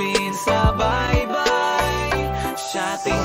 Dublin sa bye-bye, shotting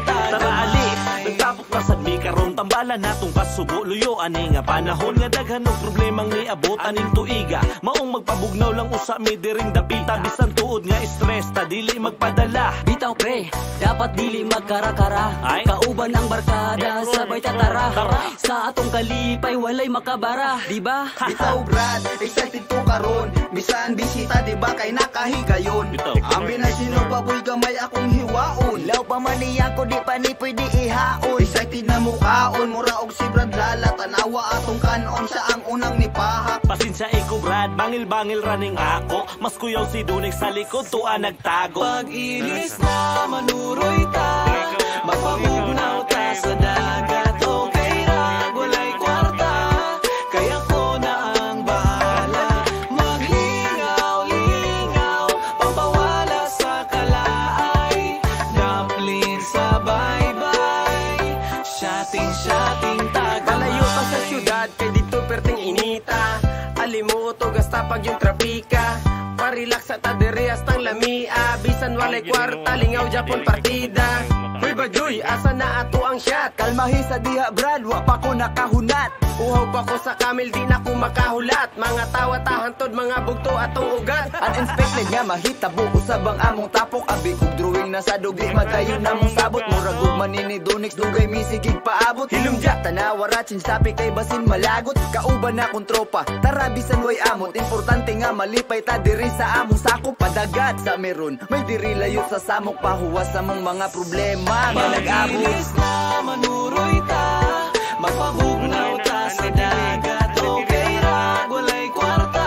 tagamay. Tara ali, nagtapok na sa mi karon tambalan natong pasubo luyo ani nga panahon nga daghan og problemang niabot aning tuiga. Maong magpabugnaw lang usa mi diring dapita bisan tuod nga stress ta dili magpadala. Bitaw pre, dapat dili magkara-kara. Kauban ang barkada sabay tatara. Sa atong kalipay walay makabara, di ba? Bitaw brad, excited to karon. Bisan bisita di ba kay nakahigayon. Ang binasino baboy gamay akong hiwaon. Law pa man niya ko di pa ni pwede ihaon. Excited na mukaon, mura og si Brad Lala. Tanawa atong kanon, siya ang unang nipahak. Pasensya iko Brad, bangil-bangil raning ako. Mas kuyaw si Dunik sa likod, tuwa nagtago. Pag-ilis na manuroy ta, mapabugnaw ta sa dagat. Okay ra, walay kwarta, kaya ko na ang bahala. Maglingaw-lingaw, pampawala sa kalaay. Dublin sa bye-bye, shotting tagamay. Palayo pa sa syudad, kay dito perting inita. Alimuto, gasta pag yung trapika. Parelax sa tadere hastang lamia. Bisan walay kwarta, lingaw Japon partida. Hoy Bajoy, asa na ato ang shot? Kalmahi sa diha Brad, wa pa ko nakahunat. Uhaw pa ko sa kamil, di na ko makahulat. Mga tawa tahantod, mga bugto atong ugat. Uninspected nga mahitabo, usab ang among tapok. Abi kog drawing na sa dugli, magayon na mong sabot. Murag ug manini Donix, dugay misigig paabot. Hilumja, tanawa ratsin sapi kay basin malagot. Kauban na kong tropa, tara bisan way amot. Importante nga malipay ta diri sa among sakop. Padagat sa meron, may diri layo sa samok. Pahuwas sa mga problema nga nag-abot. Pag-ilis na manuroy ta, mapabugnaw ta sa dagat. Okay ra, walay kwarta,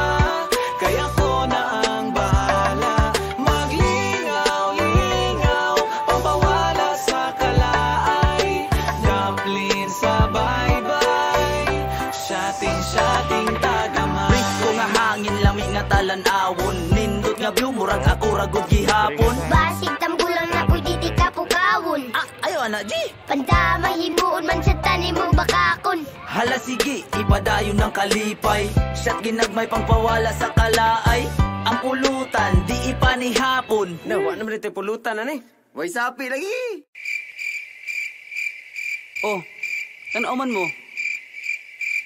kaya ko na ang bahala. Maglingaw-lingaw, pampawala sa kalaay. Dublin sa bye-bye, shotting tagamay. Risko nga hangin lami nga talan-awon. Nindot nga view murag ako ragod gihapon. Basig tambulang na pwede di ka pukawon. Ayo anak G. Pandamay himuon man sa tanim mo bakakon. Hala sige, ipadayon ng kalipay. Shot ginagmay pangpawala sa kalaay. Ang pulutan, di ipanihapon. Nawa naman ito pulutan ani. Way sapi lagi. Oh, tanaw-man mo.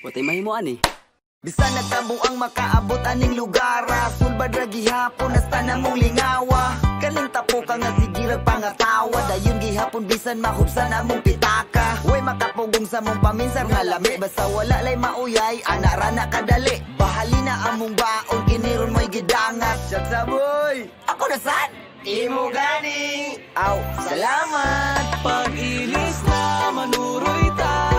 Watay mahimo ani. Bisan nagtabo ang makaabot aning lugara. Sulbad ra gihapon hasta na mong lingawa. Kaning tapo ka nga sigirag pangatawa. Dayon gihapon bisan mahubsan among pitaka. Way makapugong sa mong paminsar nga lami. Basta wala lay mauyay, anara na kadali. Bahali na among baon, kiniron mo'y gidangat. Shot sa boy! Ako na saan? Imo gani. Aw, salamat! Pag-ilis na manuroy ta,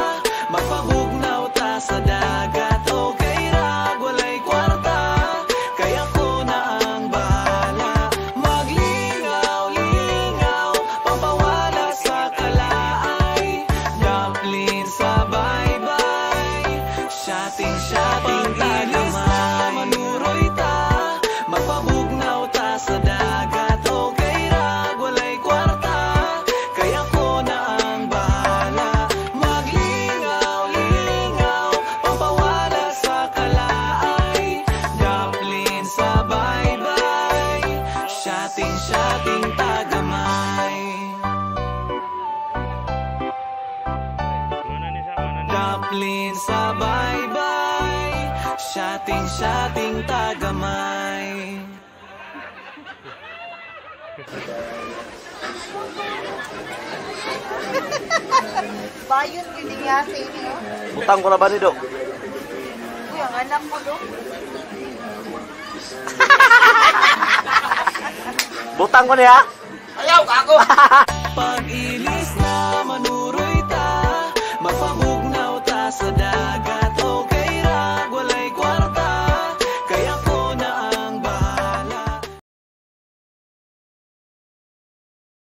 magpabugnaw ta sa dagat. Okay ra, walay kwarta, kaya ko na ang bahala. Maglingaw-lingaw, pampawala sa kalaay. Dublin sa bye-bye, shotting tagamay. Manuroy ta, magpabugnaw ta sa dagat. Okay ra, walay kwarta, kaya ko na ang bahala. Maglingaw-lingaw, pampawala sa kalaay. Dublin sa bye-bye, shotting tagamay. Dublin sa bye-bye, shotting tagamay. Bayon, yun nga sa inyo. Butang ko na ba ni Do? Uy, ang anak mo do. Butang ko niya? Ayaw, kako! Pag